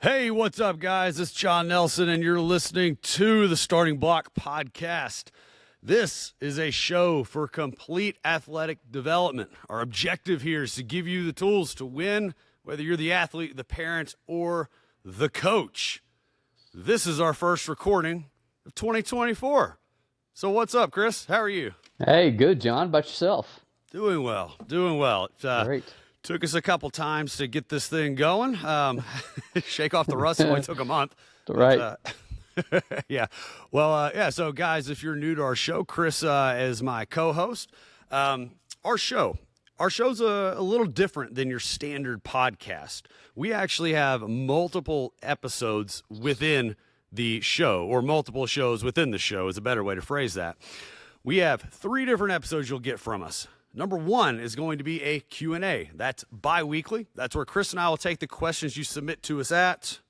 Hey, what's up, guys? It's John Nelson, and you're listening to the Starting Block Podcast. This is a show for complete athletic development. Our objective here is to give you the tools to win, whether you're the athlete, the parent, or the coach. This is our first recording of 2024. So what's up, Chris? How are you? Hey, good, John. About yourself? Doing well. Great. Took us a couple times to get this thing going. Shake off the rust. It only took a month. Right. Yeah. Well, so guys, if you're new to our show, Chris is my co-host. Our show's a little different than your standard podcast. We actually have multiple episodes within the show, or multiple shows within the show is a better way to phrase that. We have 3 different episodes you'll get from us. Number 1 is going to be a Q&A. That's bi-weekly. That's where Chris and I will take the questions you submit to us at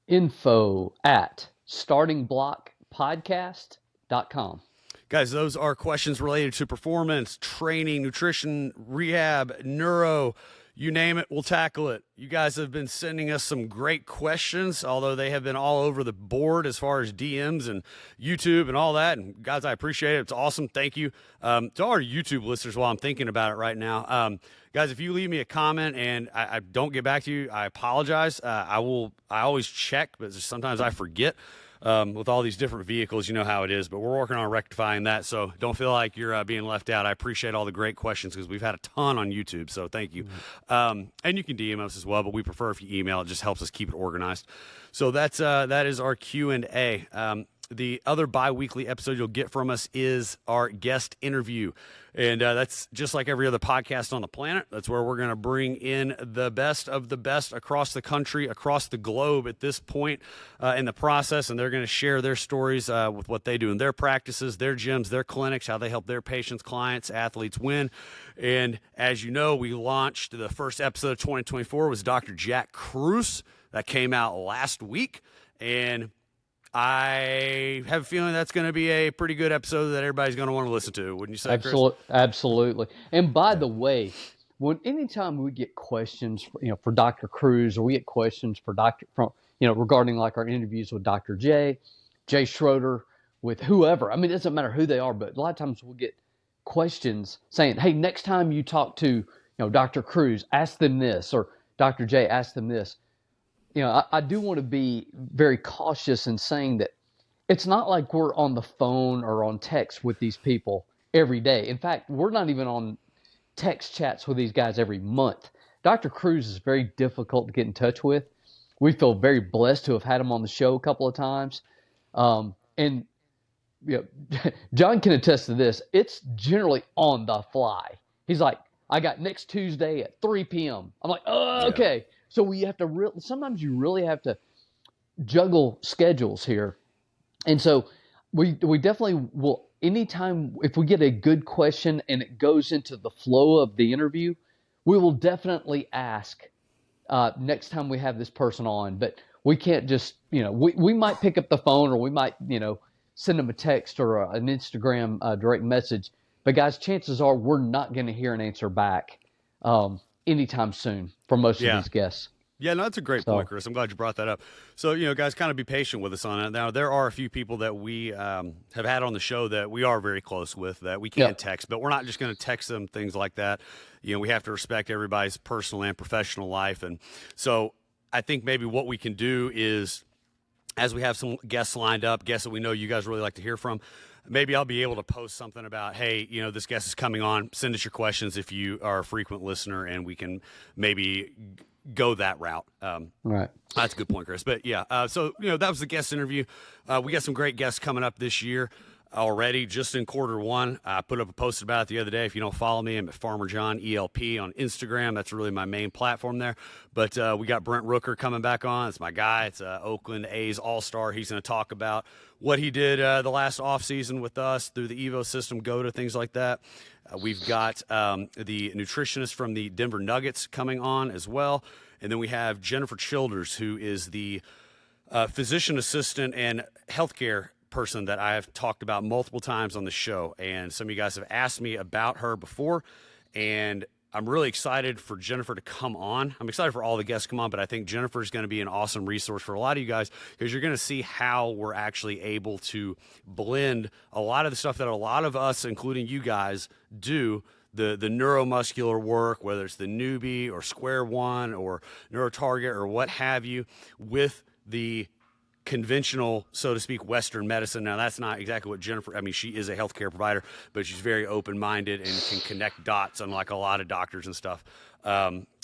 info@startingblockpodcast.com. Guys, those are questions related to performance, training, nutrition, rehab, neuro, you name it, we'll tackle it. You guys have been sending us some great questions, although they have been all over the board as far as DMs and YouTube and all that. And guys, I appreciate it. It's awesome. Thank you. To all our YouTube listeners while I'm thinking about it right now. Guys, if you leave me a comment and I don't get back to you, I apologize. I always check, but sometimes I forget. With all these different vehicles, you know how it is, but we're working on rectifying that. So don't feel like you're being left out. I appreciate all the great questions because we've had a ton on YouTube. So thank you. And you can DM us as well, but we prefer if you email. It just helps us keep it organized. So that is our Q&A. The other bi-weekly episode you'll get from us is our guest interview. And that's just like every other podcast on the planet. That's where we're going to bring in the best of the best across the country, across the globe at this point in the process. And they're going to share their stories with what they do in their practices, their gyms, their clinics, how they help their patients, clients, athletes win. And as you know, we launched the first episode of 2024 was Dr. Jack Kruse. That came out last week. And I have a feeling that's going to be a pretty good episode that everybody's going to want to listen to. Wouldn't you say, Chris? Absolutely. And by the way, anytime we get questions, for Dr. Kruse, or we get questions regarding like our interviews with Dr. Jay Schroeder, with whoever. I mean, it doesn't matter who they are, but a lot of times we'll get questions saying, "Hey, next time you talk to, Dr. Kruse, ask them this," or Dr. Jay, ask them this. I do want to be very cautious in saying that it's not like we're on the phone or on text with these people every day. In fact, we're not even on text chats with these guys every month. Dr. Kruse is very difficult to get in touch with. We feel very blessed to have had him on the show a couple of times. And John can attest to this. It's generally on the fly. He's like, "I got next Tuesday at 3 p.m. I'm like, "Oh, okay." Yeah. So we have to sometimes you really have to juggle schedules here. And so we definitely will, anytime if we get a good question and it goes into the flow of the interview, we will definitely ask next time we have this person on. But we can't just, we might pick up the phone, or we might, send them a text or an Instagram direct message. But guys, chances are we're not going to hear an answer back anytime soon from most of these guests. Yeah, no, that's a great point, Chris. I'm glad you brought that up. So, guys, kind of be patient with us on it. Now, there are a few people that we have had on the show that we are very close with that we can't text, but we're not just going to text them, things like that. We have to respect everybody's personal and professional life. And so I think maybe what we can do is, as we have some guests lined up, guests that we know you guys really like to hear from, maybe I'll be able to post something about, hey, this guest is coming on. Send us your questions if you are a frequent listener, and we can maybe go that route. Right. That's a good point, Chris. But yeah, so, that was the guest interview. We got some great guests coming up this year already, just in Q1. I put up a post about it the other day. If you don't follow me, I'm at Farmer John ELP on Instagram. That's really my main platform there. But we got Brent Rooker coming back on. It's my guy. It's Oakland A's All-Star. He's going to talk about what he did the last offseason with us through the Evo system, GOTA, things like that. We've got the nutritionist from the Denver Nuggets coming on as well. And then we have Jennifer Childers, who is the physician assistant and healthcare person that I have talked about multiple times on the show. And some of you guys have asked me about her before. And I'm really excited for Jennifer to come on. I'm excited for all the guests to come on, but I think Jennifer is going to be an awesome resource for a lot of you guys because you're going to see how we're actually able to blend a lot of the stuff that a lot of us, including you guys, do. The neuromuscular work, whether it's the newbie or square one or neurotarget or what have you, with the conventional, so to speak, Western medicine. Now, that's not exactly what Jennifer, I mean, she is a healthcare provider, but she's very open-minded and can connect dots, unlike a lot of doctors and stuff,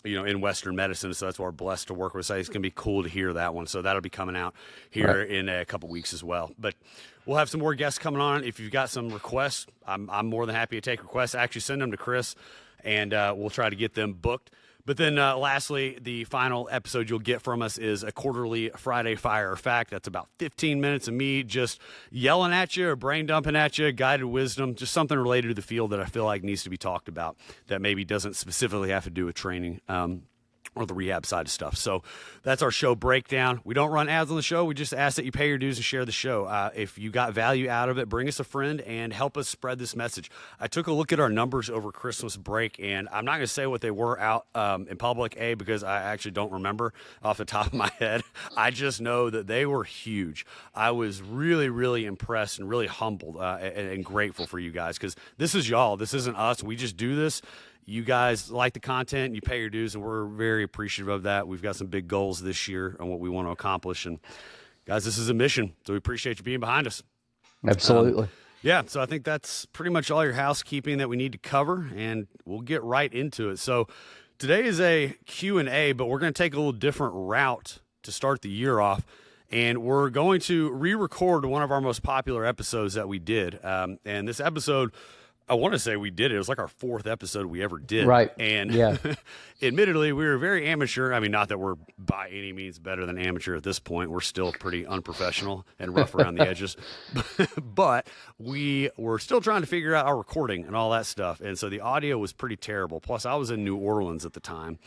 in Western medicine. So that's why we're blessed to work with. So it's going to be cool to hear that one. So that'll be coming out here in a couple weeks as well. But we'll have some more guests coming on. If you've got some requests, I'm more than happy to take requests. Actually, send them to Chris, and we'll try to get them booked. But then lastly, the final episode you'll get from us is a quarterly Friday Fire or Fact. That's about 15 minutes of me just yelling at you or brain dumping at you, guided wisdom, just something related to the field that I feel like needs to be talked about that maybe doesn't specifically have to do with training. Or the rehab side of stuff. So that's our show breakdown. We don't run ads on the show. We just ask that you pay your dues and share the show. If you got value out of it, bring us a friend and help us spread this message. I took a look at our numbers over Christmas break, and I'm not going to say what they were out in public, because I actually don't remember off the top of my head. I just know that they were huge. I was really, really impressed and really humbled and grateful for you guys because this is y'all. This isn't us. We just do this. You guys like the content, you pay your dues, and we're very appreciative of that. We've got some big goals this year on what we want to accomplish. And, guys, this is a mission, so we appreciate you being behind us. Absolutely. Yeah, so I think that's pretty much all your housekeeping that we need to cover, and we'll get right into it. So today is a Q&A, but we're going to take a little different route to start the year off. And we're going to re-record one of our most popular episodes that we did. And this episode, I want to say we did it. It was like our 4th episode we ever did. Right. And yeah. Admittedly, we were very amateur. I mean, not that we're by any means better than amateur at this point. We're still pretty unprofessional and rough around the edges. But we were still trying to figure out our recording and all that stuff. And so the audio was pretty terrible. Plus, I was in New Orleans at the time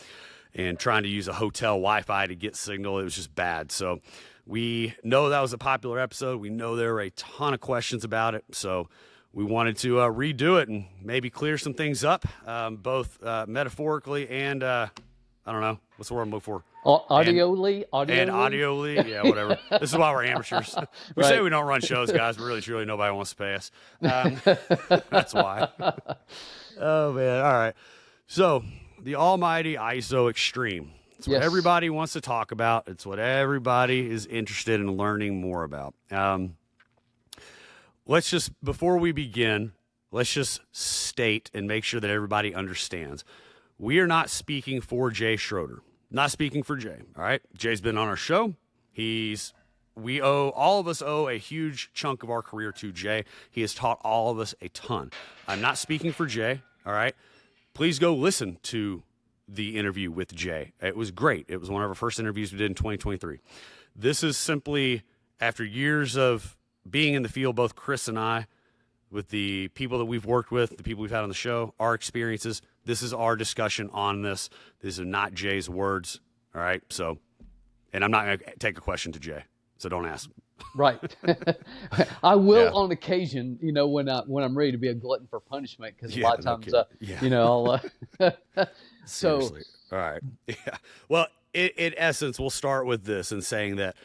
and trying to use a hotel Wi-Fi to get signal. It was just bad. So we know that was a popular episode. We know there were a ton of questions about it. So we wanted to redo it and maybe clear some things up, both metaphorically and, I don't know, what's the word I'm looking for? Audioly? And audioly, yeah, whatever. This is why we're amateurs. We say we don't run shows, guys, but really, truly, nobody wants to pay us. That's why. Oh, man. All right. So, the almighty ISO Extreme. It's what everybody wants to talk about. It's what everybody is interested in learning more about. Let's just, before we begin, let's just state and make sure that everybody understands. We are not speaking for Jay Schroeder. Not speaking for Jay, all right? Jay's been on our show. All of us owe a huge chunk of our career to Jay. He has taught all of us a ton. I'm not speaking for Jay, all right? Please go listen to the interview with Jay. It was great. It was one of our first interviews we did in 2023. This is simply after years of being in the field, both Chris and I, with the people that we've worked with, the people we've had on the show, our experiences. This is our discussion on this. These are not Jay's words, all right? So, and I'm not going to take a question to Jay, so don't ask. Right. I will on occasion, when I'm ready to be a glutton for punishment, because a lot of times, I'll. Seriously. All right. Yeah. Well, in essence, we'll start with this and saying that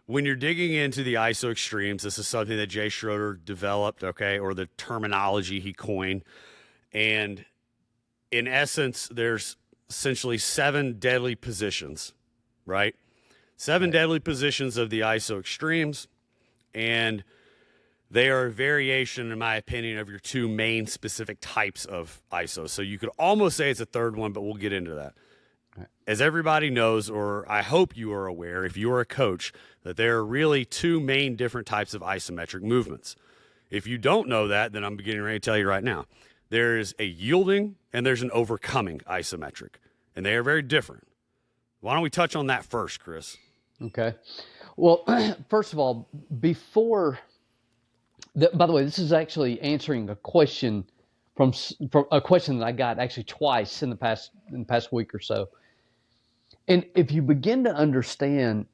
when you're digging into the ISO extremes, this is something that Jay Schroeder developed, okay, or the terminology he coined. And in essence, there's essentially 7 deadly positions, right? 7 deadly positions of the ISO extremes. And they are a variation, in my opinion, of your 2 main specific types of ISO. So you could almost say it's a third one, but we'll get into that. As everybody knows, or I hope you are aware, if you are a coach, that there are really 2 main different types of isometric movements. If you don't know that, then I'm beginning ready to tell you right now. There is a yielding and there's an overcoming isometric, and they are very different. Why don't we touch on that first, Chris? Okay. Well, first of all, by the way, this is actually answering a question from a question that I got actually twice in the past week or so. And if you begin to understand,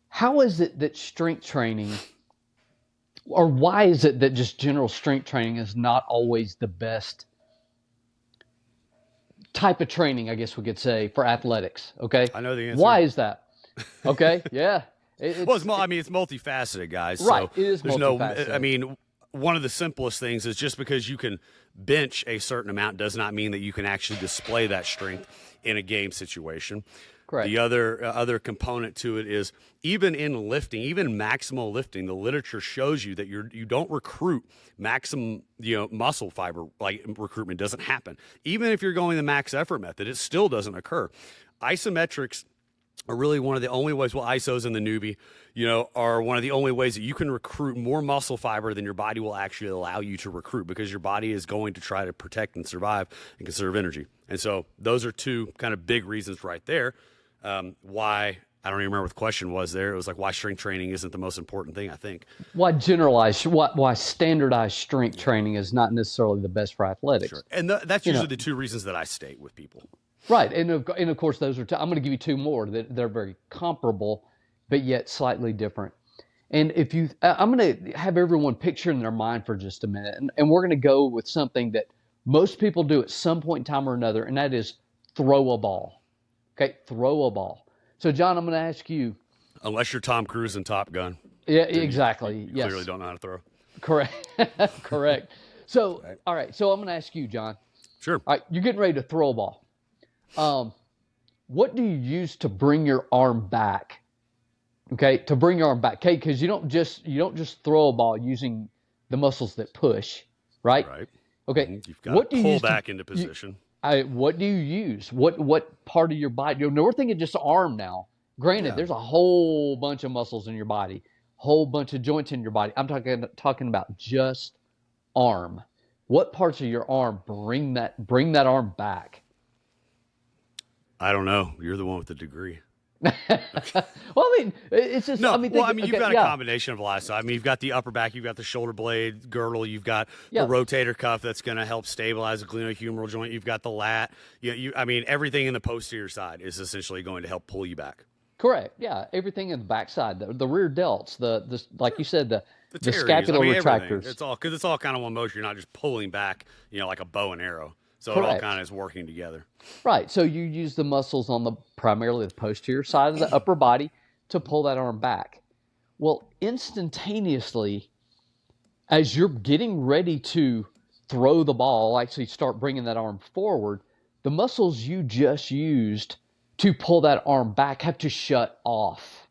how is it that strength training, or why is it that just general strength training is not always the best type of training, I guess we could say, for athletics. Okay. I know the answer. Why is that? Okay. Yeah. Well, it's multifaceted, guys. Right. So It is there's no, multifaceted. I mean, one of the simplest things is just because you can bench a certain amount does not mean that you can actually display that strength in a game situation. Correct. The other component to it is even in lifting, even maximal lifting, the literature shows you that you don't recruit maximum muscle fiber. Like recruitment doesn't happen. Even if you're going the max effort method, it still doesn't occur. Isometrics are really one of the only ways. Well, ISOs and the newbie, are one of the only ways that you can recruit more muscle fiber than your body will actually allow you to recruit, because your body is going to try to protect and survive and conserve energy. And so those are two kind of big reasons right there. Why, I don't even remember what the question was there. It was like why strength training isn't the most important thing, I think. Why standardized strength training is not necessarily the best for athletics. Sure. And that's usually the two reasons that I state with people. Right. And of course, those are, I'm going to give you two more that they're very comparable, but yet slightly different. And I'm going to have everyone picture in their mind for just a minute. And we're going to go with something that most people do at some point in time or another, and that is throw a ball. Okay, throw a ball. So, John, I'm going to ask you. Unless you're Tom Cruise in Top Gun. Yeah, exactly. You clearly don't know how to throw. Correct. Correct. So, All right. So I'm going to ask you, John. Sure. All right, you're getting ready to throw a ball. What do you use to bring your arm back? Okay, to bring your arm back. Okay, because you don't just throw a ball using the muscles that push, right? Right. Okay. You've got to pull back into position. What do you use? What part of your body? We're thinking just arm now. Granted, there's a whole bunch of muscles in your body, whole bunch of joints in your body. I'm talking about just arm. What parts of your arm bring that arm back? I don't know. You're the one with the degree. Well, I mean, it's just. No, you've got a combination of a lot. So, I mean, you've got the upper back, you've got the shoulder blade girdle, you've got the rotator cuff that's going to help stabilize the glenohumeral joint. You've got the lat. I mean, everything in the posterior side is essentially going to help pull you back. Correct. Yeah, everything in the backside, the rear delts, the like you said, the teres, scapular retractors. It's all kind of one motion. You're not just pulling back, like a bow and arrow. So Correct. It all kind of is working together. Right. So you use the muscles on primarily the posterior side of the upper body to pull that arm back. Well, instantaneously, as you're getting ready to throw the ball, actually start bringing that arm forward, the muscles you just used to pull that arm back have to shut off.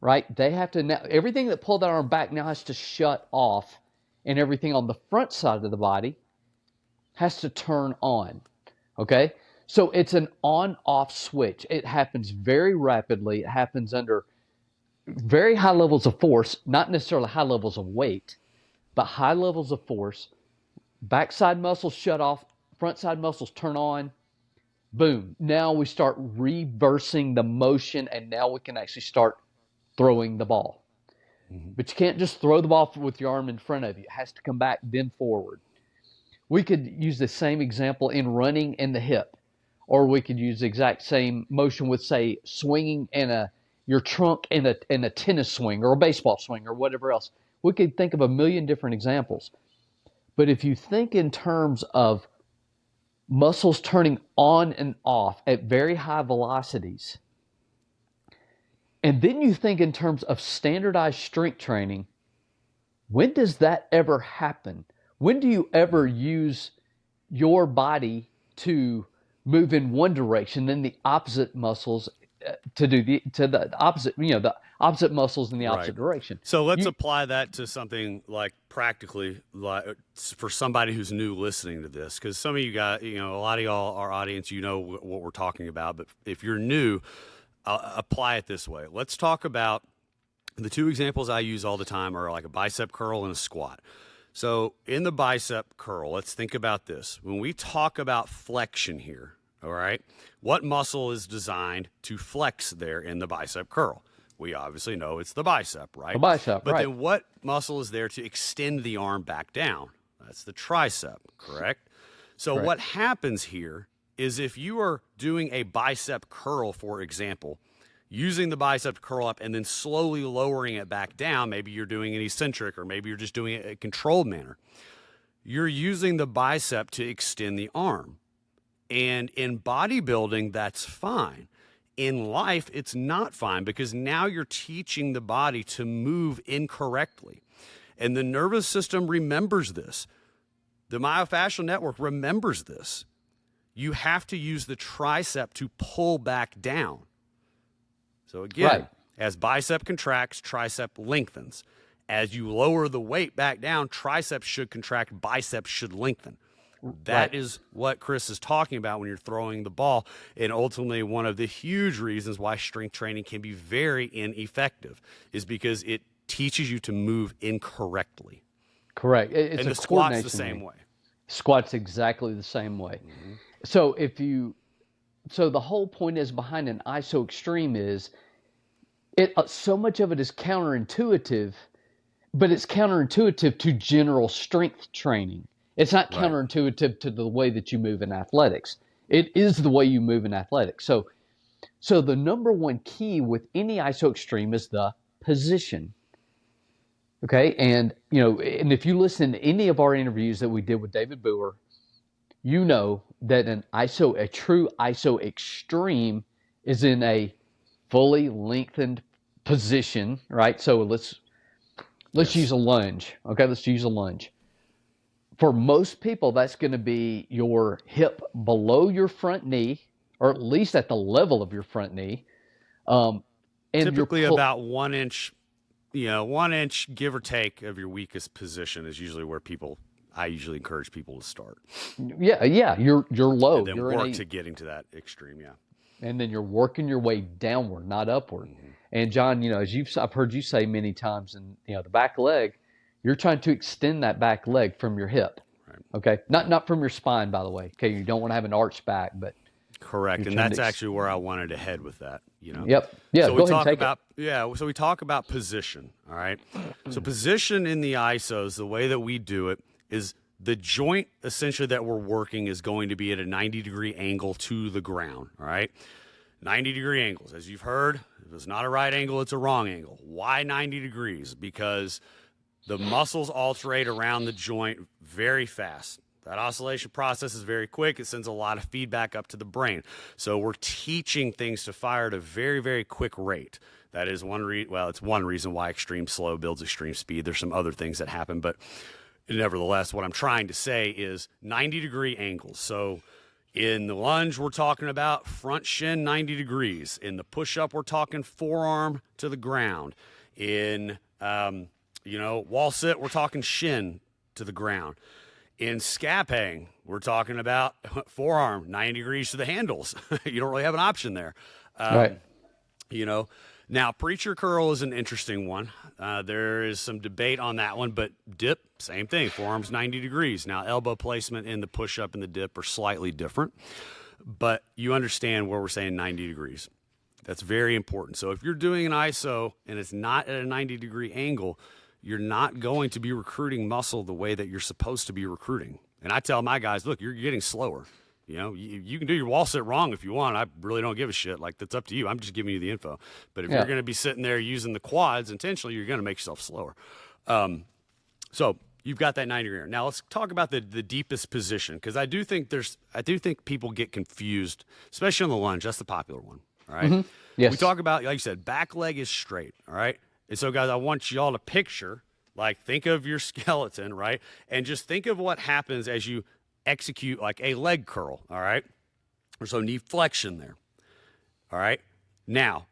Right? They have to now, everything that pulled that arm back now has to shut off, and everything on the front side of the body has to turn on. Okay? So it's an on-off switch. It happens very rapidly. It happens under very high levels of force, not necessarily high levels of weight, but high levels of force. Backside muscles shut off, front side muscles turn on. Boom. Now we start reversing the motion, and now we can actually start throwing the ball. Mm-hmm. But you can't just throw the ball with your arm in front of you. It has to come back, then forward. We could use the same example in running in the hip, or we could use the exact same motion with, say, swinging your trunk in a tennis swing or a baseball swing or whatever else. We could think of a million different examples. But if you think in terms of muscles turning on and off at very high velocities, and then you think in terms of standardized strength training, when does that ever happen? When do you ever use your body to move in one direction, then the opposite muscles to the opposite, the opposite muscles in the opposite direction? So let's apply that to something like practically, like for somebody who's new listening to this, because some of you got, a lot of y'all, our audience, what we're talking about. But if you're new, apply it this way. Let's talk about the two examples I use all the time are like a bicep curl and a squat. So in the bicep curl, let's think about this. When we talk about flexion here, all right, what muscle is designed to flex there in the bicep curl? We obviously know it's the bicep, right? The bicep, but right. Then what muscle is there to extend the arm back down? That's the tricep, correct? So Correct. What happens here is if you are doing a bicep curl, for example, using the bicep to curl up and then slowly lowering it back down, maybe you're doing an eccentric or maybe you're just doing it in a controlled manner. You're using the bicep to extend the arm. And in bodybuilding, that's fine. In life, it's not fine because now you're teaching the body to move incorrectly. And the nervous system remembers this. The myofascial network remembers this. You have to use the tricep to pull back down. So again, as bicep contracts, tricep lengthens. As you lower the weight back down, triceps should contract, biceps should lengthen. That is what Chris is talking about when you're throwing the ball. And ultimately, one of the huge reasons why strength training can be very ineffective is because it teaches you to move incorrectly. Correct. It's and a the squat's the same way. Squat's exactly the same way. Mm-hmm. So the whole point is behind an ISO extreme is so much of it is counterintuitive, but it's counterintuitive to general strength training. It's not counterintuitive to the way that you move in athletics. It is the way you move in athletics. So the number one key with any ISO extreme is the position. Okay, and and if you listen to any of our interviews that we did with David Boer, you know that a true ISO extreme is in a fully lengthened position, right? So let's use a lunge. Okay, let's use a lunge. For most people, that's going to be your hip below your front knee, or at least at the level of your front knee. And typically about 1 inch, 1 inch give or take of your weakest position is usually where I usually encourage people to start. Yeah, you're low. And then you're work to getting to that extreme, And then you're working your way downward, not upward. Mm-hmm. And John, I've heard you say many times, and the back leg, you're trying to extend that back leg from your hip. Right. Okay, not from your spine, by the way. Okay, you don't want to have an arched back, but correct. And that's actually where I wanted to head with that. Yep. Yeah. So go ahead and take it. So we talk about position. All right. So position in the ISOs, the way that we do it is the joint essentially that we're working is going to be at a 90-degree angle to the ground. All right. 90-degree angles, as you've heard, if it's not a right angle, it's a wrong angle. Why 90 degrees? Because the muscles alternate around the joint very fast. That oscillation process is very quick. It sends a lot of feedback up to the brain. So we're teaching things to fire at a very, very quick rate. That is it's one reason why extreme slow builds extreme speed. There's some other things that happen, but nevertheless, what I'm trying to say is 90-degree angles. So in the lunge, we're talking about front shin 90 degrees. In the push-up, we're talking forearm to the ground. In wall sit, we're talking shin to the ground. In scaping, we're talking about forearm 90 degrees to the handles. You don't really have an option there. Right. Now preacher curl is an interesting one. There is some debate on that one, but dip, same thing. Forearms 90 degrees. Now elbow placement in the push-up and the dip are slightly different, but you understand where we're saying 90 degrees. That's very important. So if you're doing an ISO and it's not at a 90-degree angle, you're not going to be recruiting muscle the way that you're supposed to be recruiting. And I tell my guys, look, you're getting slower. You can do your wall sit wrong if you want. I really don't give a shit. Like, that's up to you. I'm just giving you the info. But if you're going to be sitting there using the quads intentionally, you're going to make yourself slower. So you've got that 90 degree. Now let's talk about the deepest position, because I do think people get confused, especially on the lunge. That's the popular one. All right. Mm-hmm. Yes. We talk about, like you said, back leg is straight. All right. And so, guys, I want y'all to picture, think of your skeleton, right? And just think of what happens as you execute like a leg curl, all right? There's no knee flexion there, all right? Now,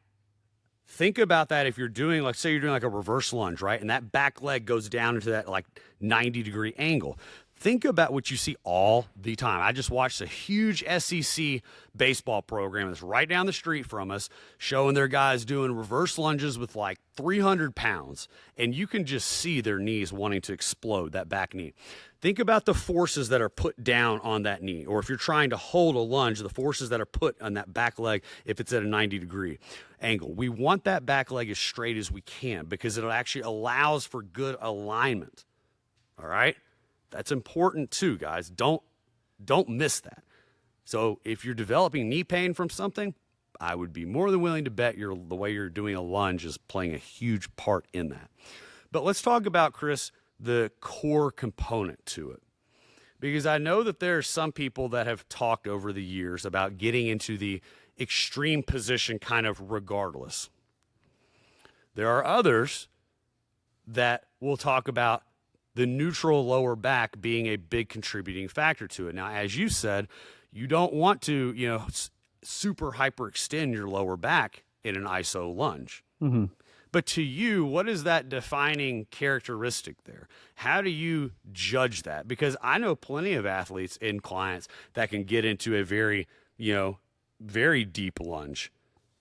think about that if you're doing, say you're doing like a reverse lunge, right? And that back leg goes down into that 90-degree angle. Think about what you see all the time. I just watched a huge SEC baseball program that's right down the street from us, showing their guys doing reverse lunges with 300 pounds. And you can just see their knees wanting to explode, that back knee. Think about the forces that are put down on that knee. Or if you're trying to hold a lunge, the forces that are put on that back leg if it's at a 90-degree angle. We want that back leg as straight as we can because it actually allows for good alignment. All right? That's important too, guys. Don't miss that. So if you're developing knee pain from something, I would be more than willing to bet the way you're doing a lunge is playing a huge part in that. But let's talk about, Chris, the core component to it. because I know that there are some people that have talked over the years about getting into the extreme position kind of regardless. There are others that will talk about the neutral lower back being a big contributing factor to it. Now, as you said, you don't want to, super hyperextend your lower back in an iso lunge. Mm-hmm. But to you, what is that defining characteristic there? How do you judge that? Because I know plenty of athletes and clients that can get into a very, very deep lunge,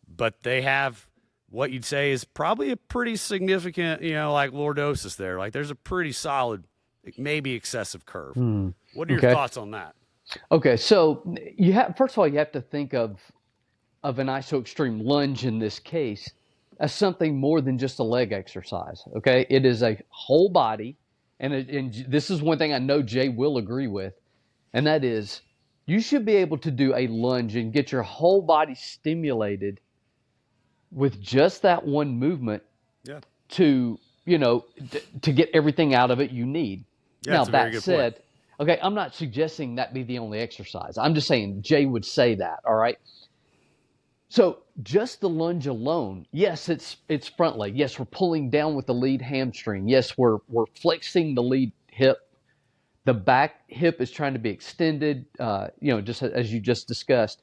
but they have what you'd say is probably a pretty significant, like lordosis there. Like there's a pretty solid, maybe excessive curve. What are your thoughts on that? Okay, so first of all, you have to think of an iso extreme lunge in this case as something more than just a leg exercise. Okay, it is a whole body, and this is one thing I know Jay will agree with, and that is you should be able to do a lunge and get your whole body stimulated with just that one movement to get everything out of it you need. Now that said, okay, I'm not suggesting that be the only exercise. I'm just saying Jay would say that, all right? So just the lunge alone, yes, it's front leg. Yes, we're pulling down with the lead hamstring. Yes, we're flexing the lead hip. The back hip is trying to be extended, just as you just discussed.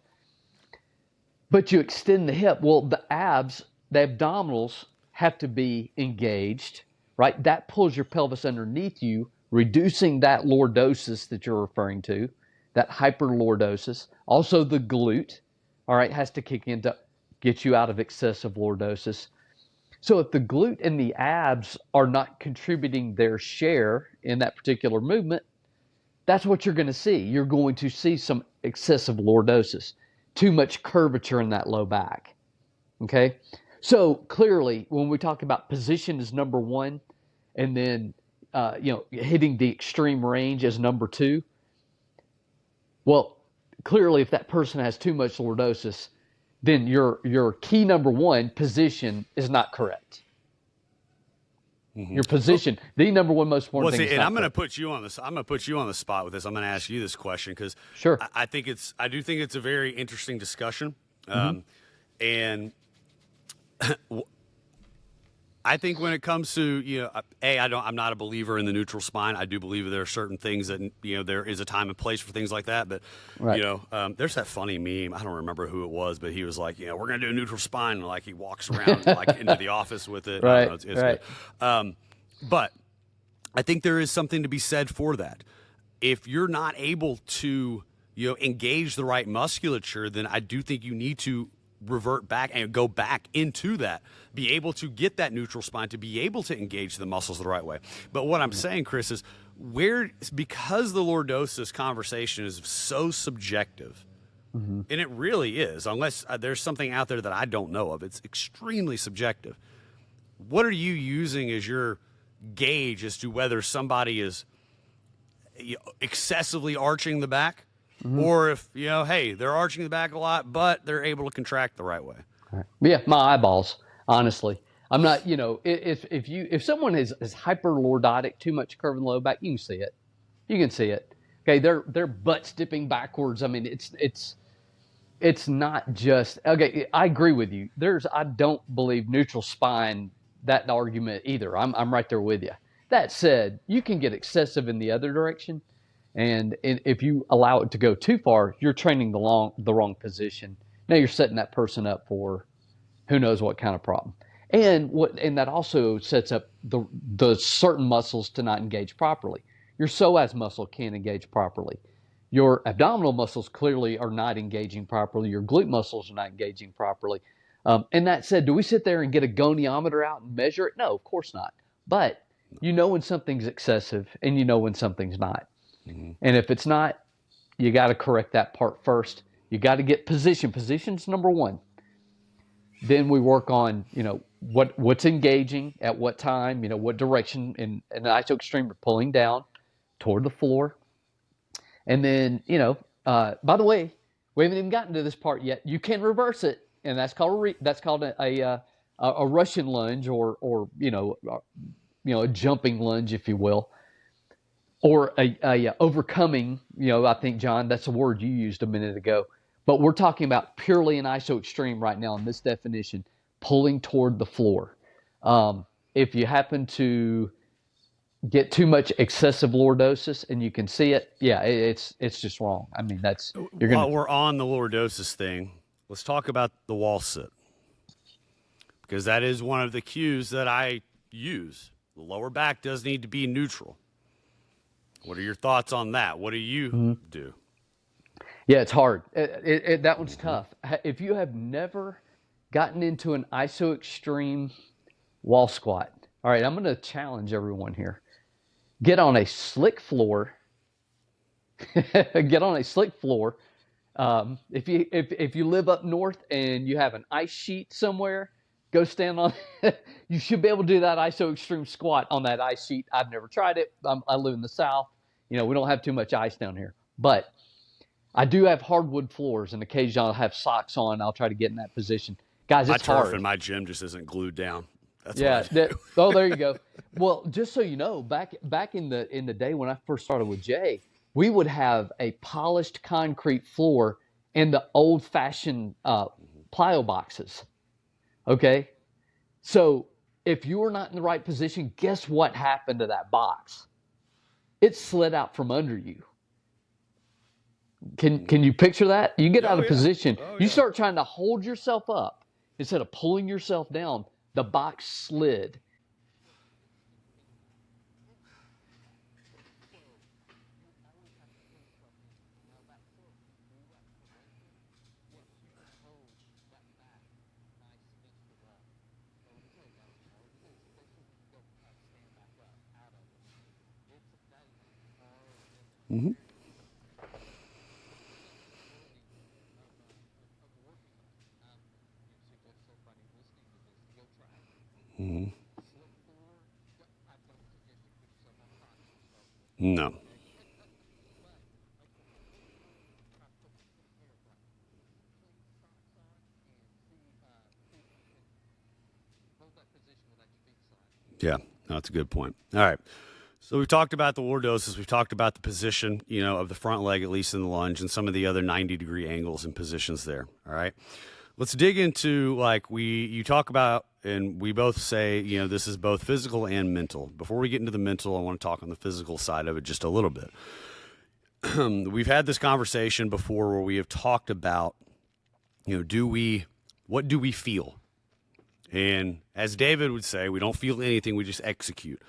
But you extend the hip. Well, the abdominals have to be engaged, right? That pulls your pelvis underneath you, reducing that lordosis that you're referring to, that hyperlordosis. Also the glute, all right, has to kick in to get you out of excessive lordosis. So if the glute and the abs are not contributing their share in that particular movement, that's what you're going to see. You're going to see some excessive lordosis, too much curvature in that low back, okay? So clearly, when we talk about position as number one, and then hitting the extreme range as number two, well, clearly if that person has too much lordosis, then your key number one, position, is not correct. Mm-hmm. Your position, the number one most important thing. And I'm going to put you on this. I'm going to put you on the spot with this. I'm going to ask you this question because sure, I do think it's a very interesting discussion, and I think when it comes to I'm not a believer in the neutral spine. I do believe there are certain things that there is a time and place for things like that. But there's that funny meme. I don't remember who it was, but he was like, we're going to do a neutral spine, and like he walks around like into the office with it. Right, it's right. Good. But I think there is something to be said for that. If you're not able to engage the right musculature, then I do think you need to revert back and go back into that, be able to get that neutral spine, to be able to engage the muscles the right way. But what I'm saying, Chris, is because the lordosis conversation is so subjective, and it really is, unless there's something out there that I don't know of, it's extremely subjective. What are you using as your gauge as to whether somebody is excessively arching the back? Or if, hey, they're arching the back a lot, but they're able to contract the right way. Right. Yeah, my eyeballs, honestly. I'm not, if someone is hyperlordotic, too much curve in the low back, you can see it. You can see it. Okay, they're butt dipping backwards. I mean, it's not just, okay, I agree with you. I don't believe neutral spine, that argument either. I'm right there with you. That said, you can get excessive in the other direction. And if you allow it to go too far, you're training the wrong position. Now you're setting that person up for who knows what kind of problem. And that also sets up the certain muscles to not engage properly. Your psoas muscle can't engage properly. Your abdominal muscles clearly are not engaging properly. Your glute muscles are not engaging properly. And that said, do we sit there and get a goniometer out and measure it? No, of course not. But you know when something's excessive and you know when something's not. And if it's not, you got to correct that part first. You got to get position. Position's number one. Then we work on, what's engaging at what time, what direction. In an iso extreme, we're pulling down toward the floor. And then, by the way, we haven't even gotten to this part yet. You can reverse it, and that's called a Russian lunge or a jumping lunge, if you will. or overcoming, I think, John, that's a word you used a minute ago. But we're talking about purely an iso extreme right now in this definition, pulling toward the floor. If you happen to get too much excessive lordosis and you can see it, it's just wrong. I mean, While we're on the lordosis thing, let's talk about the wall sit, because that is one of the cues that I use. The lower back does need to be neutral. What are your thoughts on that? What do you do? Yeah, it's hard. That one's tough. If you have never gotten into an iso extreme wall squat, all right, I'm going to challenge everyone here. Get on a slick floor. Get on a slick floor. If you live up north and you have an ice sheet somewhere, go stand on. You should be able to do that iso extreme squat on that ice sheet. I've never tried it. I live in the South. We don't have too much ice down here, but I do have hardwood floors, and occasionally I'll have socks on. I'll try to get in that position, guys. It's my turf hard. in my gym just isn't glued down. That's There you go. Well, just so you know, back in the day when I first started with Jay, we would have a polished concrete floor in the old-fashioned plyo boxes. Okay, so if you were not in the right position, guess what happened to that box? It slid out from under you. Can you picture that? You get out of position. You start trying to hold yourself up instead of pulling yourself down. The box slid. Mm-hmm. Mm-hmm. No. Yeah, that's a good point. All right. So we've talked about the lordosis. We've talked about the position, of the front leg, at least in the lunge, and some of the other 90-degree angles and positions there. All right. Let's dig into, you talk about, and we both say, this is both physical and mental. Before we get into the mental, I want to talk on the physical side of it just a little bit. We've had this conversation before where we have talked about, what do we feel? And as David would say, we don't feel anything, we just execute.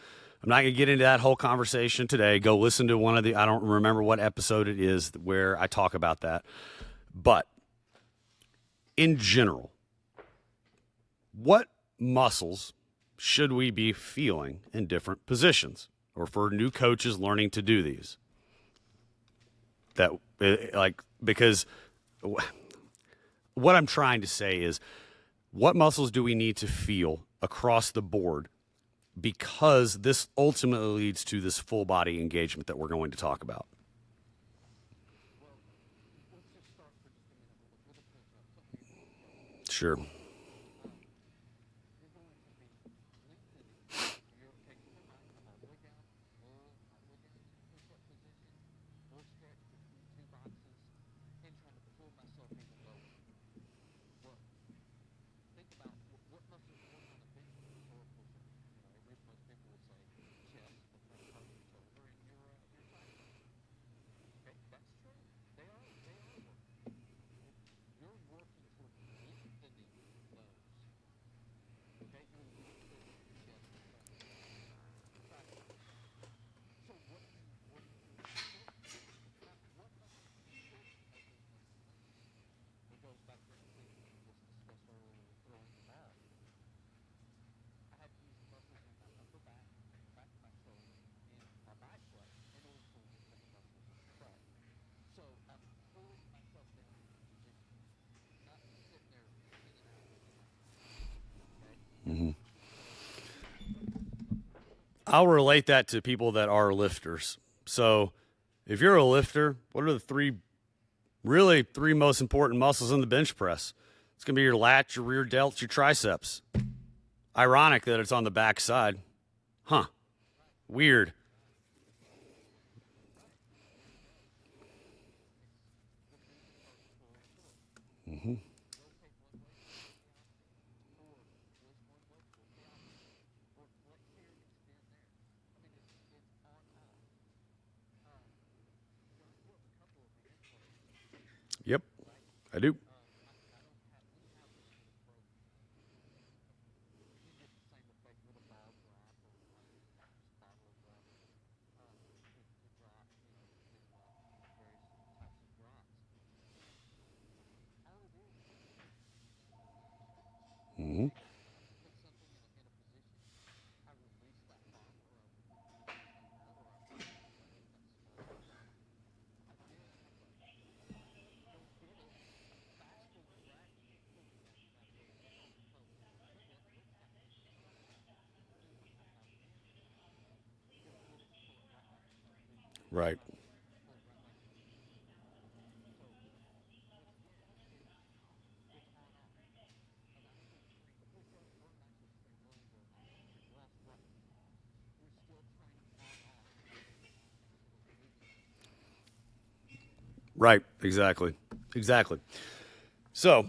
I'm not going to get into that whole conversation today. Go listen to I don't remember what episode it is where I talk about that. But in general, what muscles should we be feeling in different positions, or for new coaches learning to do these? Because what I'm trying to say is, what muscles do we need to feel across the board? Because this ultimately leads to this full body engagement that we're going to talk about. Sure. Mm-hmm. I'll relate that to people that are lifters. So if you're a lifter, what are the three most important muscles in the bench press? It's going to be your lat, your rear delts, your triceps. Ironic that it's on the back side. Huh. Weird. Yep, I do. Hmm. Right. Right. Exactly. Exactly. So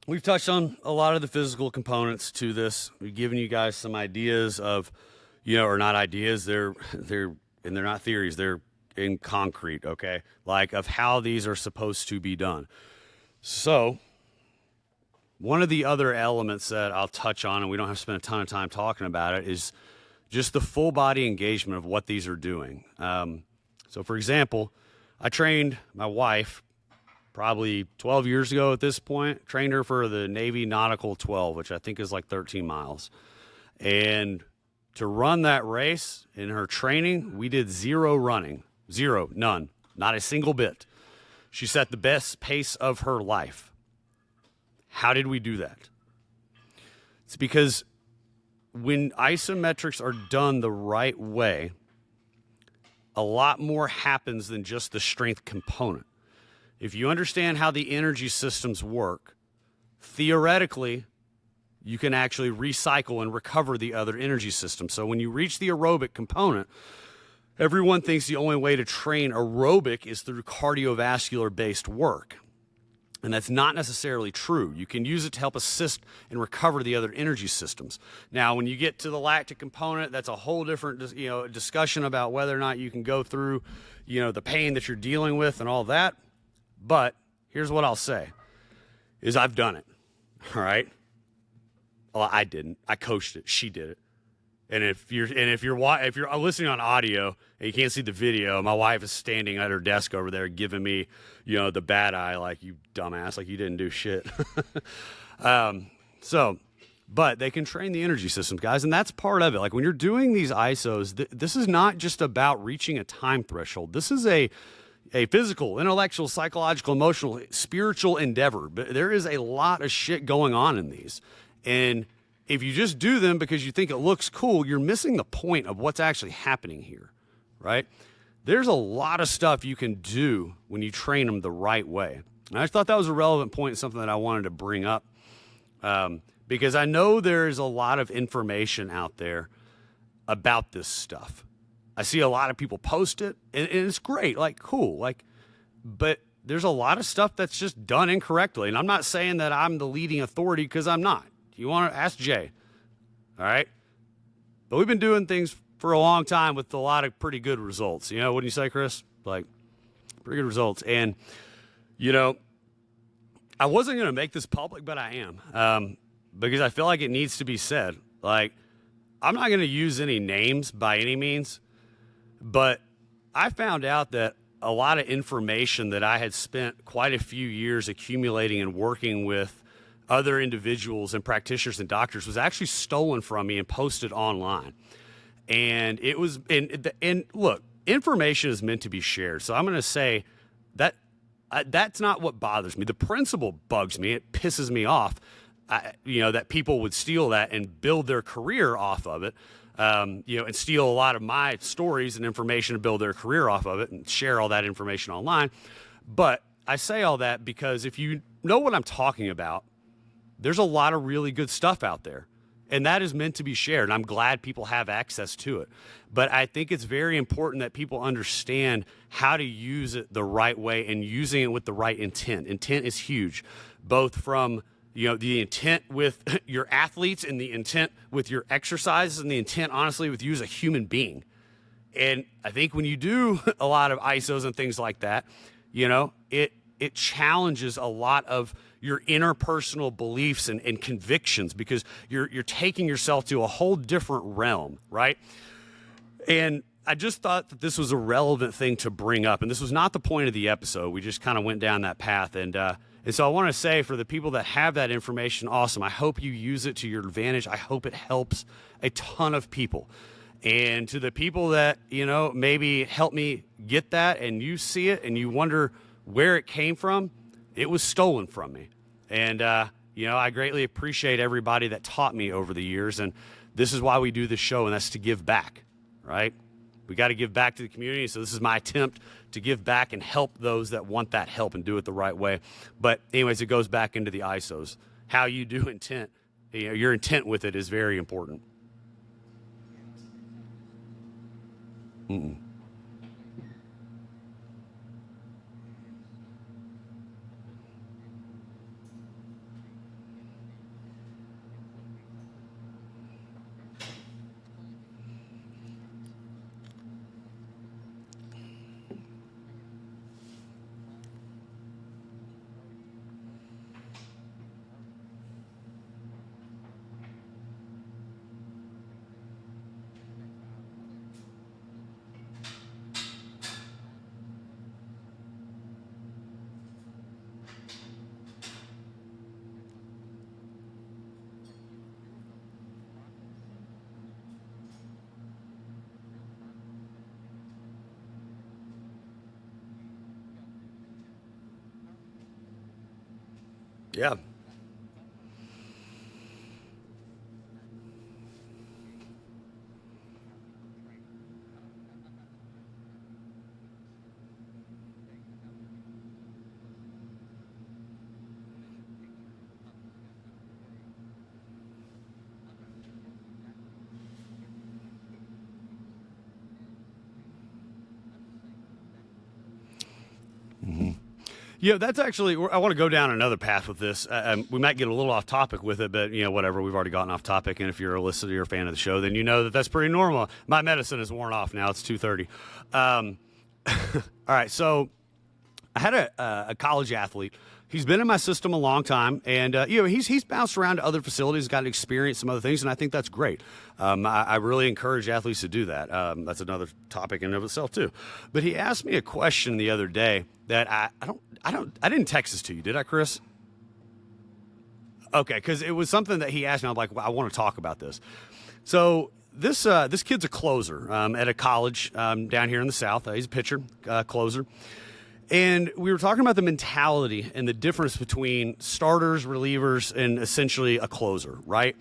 we've touched on a lot of the physical components to this. We've given you guys some ideas of, or not ideas. They're not theories. They're in concrete. Okay, like of how these are supposed to be done. So one of the other elements that I'll touch on, and we don't have to spend a ton of time talking about it, is just the full body engagement of what these are doing. So, for example, I trained my wife probably 12 years ago at this point, trained her for the Navy Nautical 12, which I think is like 13 miles. And to run that race in her training, we did zero running, zero, none, not a single bit. She set the best pace of her life. How did we do that? It's because when isometrics are done the right way, a lot more happens than just the strength component. If you understand how the energy systems work, theoretically, you can actually recycle and recover the other energy systems. So when you reach the aerobic component, everyone thinks the only way to train aerobic is through cardiovascular-based work. And that's not necessarily true. You can use it to help assist and recover the other energy systems. Now, when you get to the lactic component, that's a whole different, discussion about whether or not you can go through, the pain that you're dealing with and all that. But here's what I'll say is I've done it. All right. Well, I didn't. I coached it. She did it. And if you're listening on audio and you can't see the video, my wife is standing at her desk over there giving me, the bad eye, like, you dumbass, like you didn't do shit. But they can train the energy systems, guys, and that's part of it. Like when you're doing these ISOs, this is not just about reaching a time threshold. This is a physical, intellectual, psychological, emotional, spiritual endeavor. But there is a lot of shit going on in these. And if you just do them because you think it looks cool, you're missing the point of what's actually happening here, right? There's a lot of stuff you can do when you train them the right way. And I just thought that was a relevant point, something that I wanted to bring up, because I know there's a lot of information out there about this stuff. I see a lot of people post it, and it's great, like, cool, like, but there's a lot of stuff that's just done incorrectly. And I'm not saying that I'm the leading authority, because I'm not. You want to ask Jay, all right? But we've been doing things for a long time with a lot of pretty good results. Wouldn't you say, Chris? Like, pretty good results. And, I wasn't going to make this public, but I am, because I feel like it needs to be said. Like, I'm not going to use any names by any means, but I found out that a lot of information that I had spent quite a few years accumulating and working with other individuals and practitioners and doctors was actually stolen from me and posted online. And it was, and look, information is meant to be shared. So I'm going to say that that's not what bothers me. The principle bugs me. It pisses me off, that people would steal that and build their career off of it, and steal a lot of my stories and information to build their career off of it and share all that information online. But I say all that because if you know what I'm talking about, there's a lot of really good stuff out there, and that is meant to be shared. And I'm glad people have access to it. But I think it's very important that people understand how to use it the right way and using it with the right intent. Intent is huge. both from the intent with your athletes and the intent with your exercises and the intent, honestly, with you as a human being. And I think when you do a lot of ISOs and things like that, it challenges a lot of your interpersonal beliefs and convictions, because you're taking yourself to a whole different realm, right? And I just thought that this was a relevant thing to bring up. And this was not the point of the episode. We just kind of went down that path. And so I want to say, for the people that have that information, awesome. I hope you use it to your advantage. I hope it helps a ton of people. And to the people that, maybe help me get that, and you see it and you wonder where it came from, it was stolen from me. And, I greatly appreciate everybody that taught me over the years. And this is why we do this show, and that's to give back, right? We got to give back to the community. So this is my attempt to give back and help those that want that help and do it the right way. But anyways, it goes back into the ISOs. How you do intent, your intent with it is very important. Mm-mm. Yeah. Yeah, that's actually, I want to go down another path with this. We might get a little off topic with it, but, whatever. We've already gotten off topic. And if you're a listener, you're a fan of the show, then you know that that's pretty normal. My medicine is worn off now. It's 2:30. All right. So I had a college athlete. He's been in my system a long time, and he's bounced around to other facilities, got to experience some other things, and I think that's great. I really encourage athletes to do that. That's another topic in and of itself too. But he asked me a question the other day that I didn't text this to you, did I, Chris? Okay, because it was something that he asked me. I'm like, well, I want to talk about this. So this kid's a closer at a college down here in the South. He's a pitcher, closer. And we were talking about the mentality and the difference between starters, relievers, and essentially a closer, right?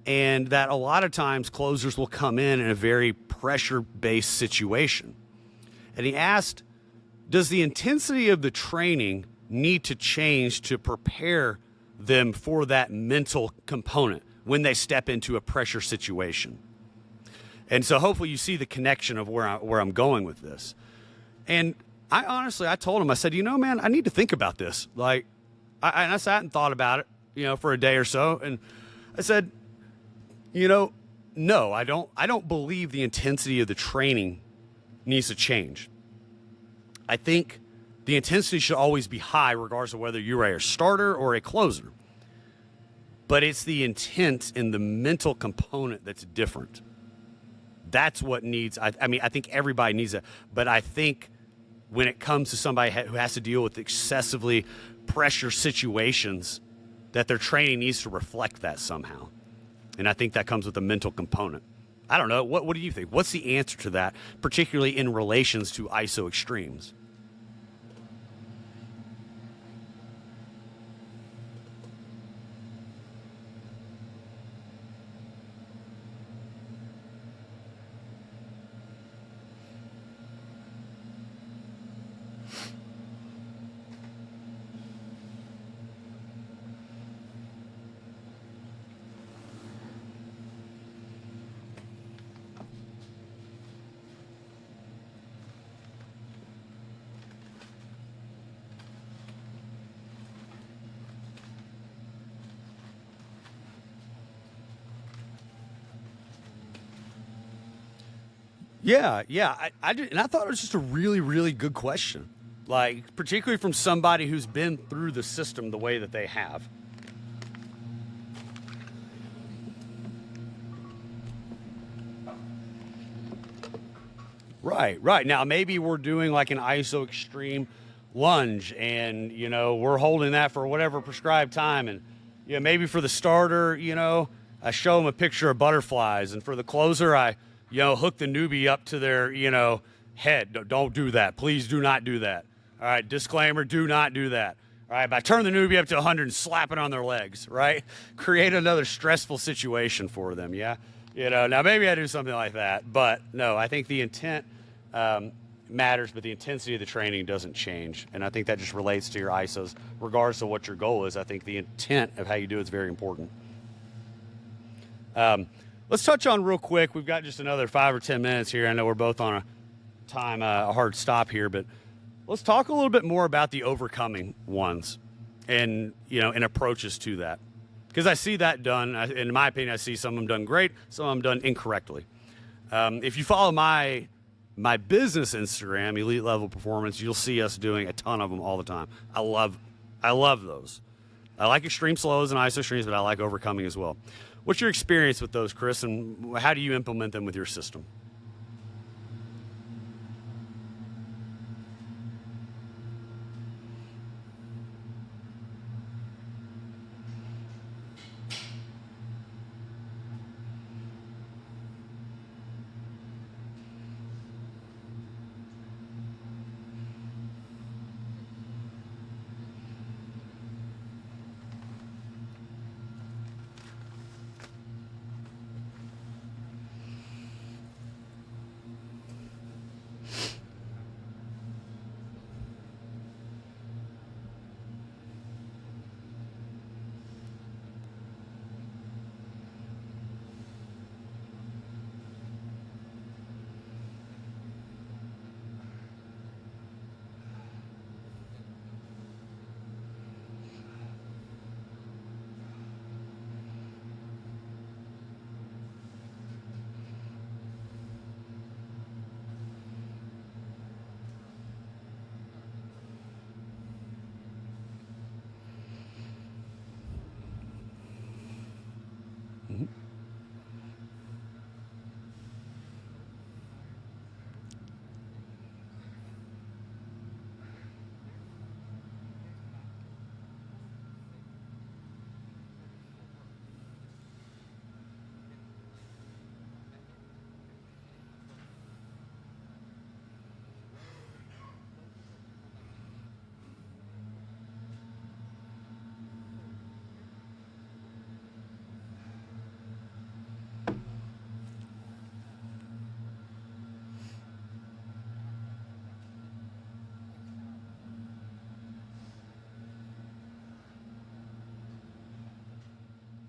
And that a lot of times closers will come in a very pressure-based situation. And he asked, does the intensity of the training need to change to prepare them for that mental component when they step into a pressure situation? And so hopefully you see the connection of where I'm going with this. And I told him, I said, man, I need to think about this. Like, I sat and thought about it, for a day or so. And I said, no, I don't believe the intensity of the training needs to change. I think the intensity should always be high, regardless of whether you're a starter or a closer. But it's the intent and the mental component that's different. That's what needs, I think everybody needs it. But I think when it comes to somebody who has to deal with excessively pressure situations, that their training needs to reflect that somehow. And I think that comes with a mental component. I don't know. What do you think? What's the answer to that, particularly in relations to ISO extremes? Yeah, yeah. I did, and I thought it was just a really, really good question. Like, particularly from somebody who's been through the system the way that they have. Right, right. Now, maybe we're doing like an ISO extreme lunge and, we're holding that for whatever prescribed time. And, maybe for the starter, I show them a picture of butterflies. And for the closer, I, hook the newbie up to their, head. Don't do that. Please do not do that. All right. Disclaimer, do not do that. All right. But I turn the newbie up to 100 and slap it on their legs, right? Create another stressful situation for them. Yeah. Now maybe I do something like that, but no, I think the intent matters, but the intensity of the training doesn't change. And I think that just relates to your ISOs, regardless of what your goal is. I think the intent of how you do it is very important. Let's touch on real quick. We've got just another 5 or 10 minutes here. I know we're both on a hard stop here, but let's talk a little bit more about the overcoming ones and, and approaches to that. Because I see that done. In my opinion, I see some of them done great, some of them done incorrectly. If you follow my business Instagram, Elite Level Performance, you'll see us doing a ton of them all the time. I love those. I like extreme slows and ISO streams, but I like overcoming as well. What's your experience with those, Chris, and how do you implement them with your system?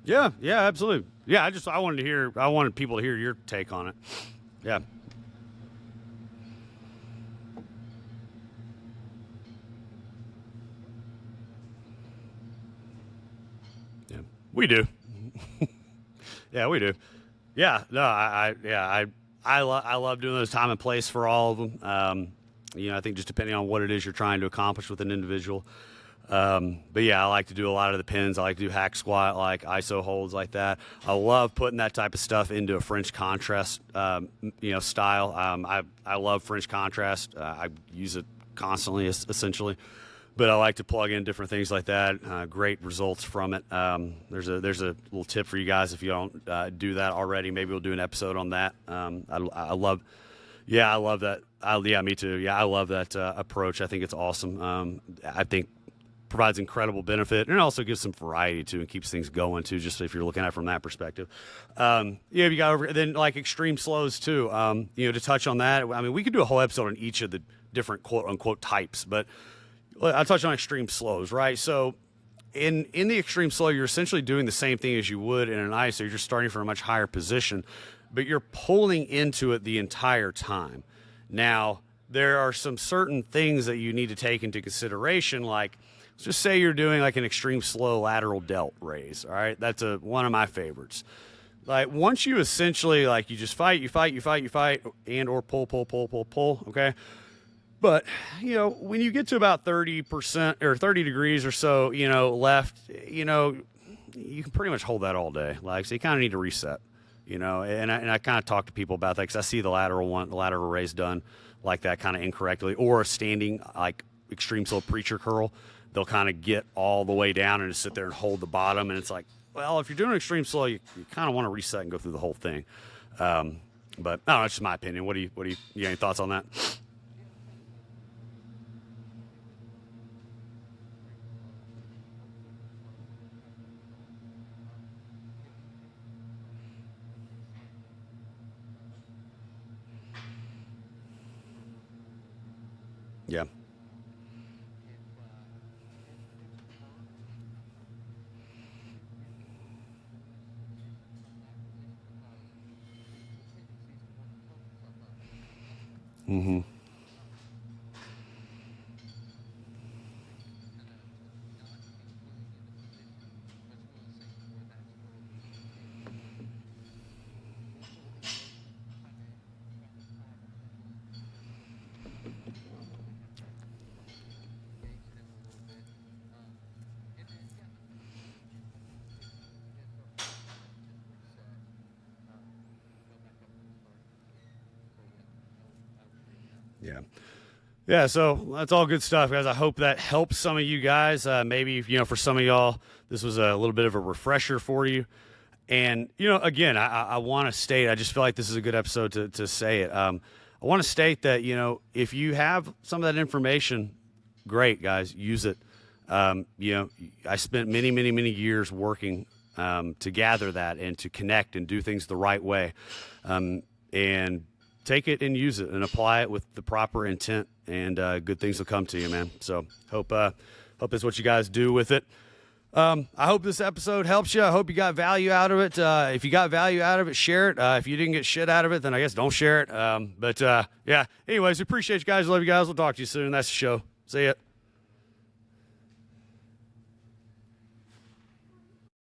Yeah, yeah, absolutely. Yeah, I wanted people to hear your take on it. Yeah. Yeah, we do. Yeah, we do. Yeah, no, I love doing those time and place for all of them. I think just depending on what it is you're trying to accomplish with an individual. But yeah, I like to do a lot of the pins. I like to do hack squat, like ISO holds like that. I love putting that type of stuff into a French contrast, style. I love French contrast. I use it constantly, essentially. But I like to plug in different things like that. Great results from it. There's a little tip for you guys if you don't do that already. Maybe we'll do an episode on that. I love that. Me too. Yeah, I love that approach. I think it's awesome. I think provides incredible benefit, and it also gives some variety too, and keeps things going too. Just if you're looking at it from that perspective, you got then like extreme slows too. To touch on that, I mean, we could do a whole episode on each of the different quote unquote types, but I'll touch on extreme slows, right? So in the extreme slow, you're essentially doing the same thing as you would in an ISO. You're just starting from a much higher position, but you're pulling into it the entire time. Now, there are some certain things that you need to take into consideration, like let's just say you're doing like an extreme slow lateral delt raise. All right, that's one of my favorites. Like once you essentially like you just fight, and or pull. Okay. But, when you get to about 30% or 30 degrees or so, left, you can pretty much hold that all day. Like, so you kind of need to reset, and I kind of talk to people about that because I see the lateral raise done like that kind of incorrectly, or a standing, like extreme slope preacher curl. They'll kind of get all the way down and just sit there and hold the bottom. And it's like, well, if you're doing extreme slow, you kind of want to reset and go through the whole thing. But I don't know, that's just my opinion. You got any thoughts on that? Yeah. Mm-hmm. Yeah. Yeah, so that's all good stuff, guys. I hope that helps some of you guys. Maybe, for some of y'all, this was a little bit of a refresher for you. And, again, I want to state, I just feel like this is a good episode to say it. I want to state that, if you have some of that information, great, guys, use it. I spent many, many, many years working to gather that and to connect and do things the right way. And take it and use it and apply it with the proper intent, and good things will come to you, man. So hope that's what you guys do with it. I hope this episode helps you. I hope you got value out of it. If you got value out of it, share it. If you didn't get shit out of it, then I guess don't share it. But yeah, anyways, we appreciate you guys. Love you guys. We'll talk to you soon. That's the show. See ya.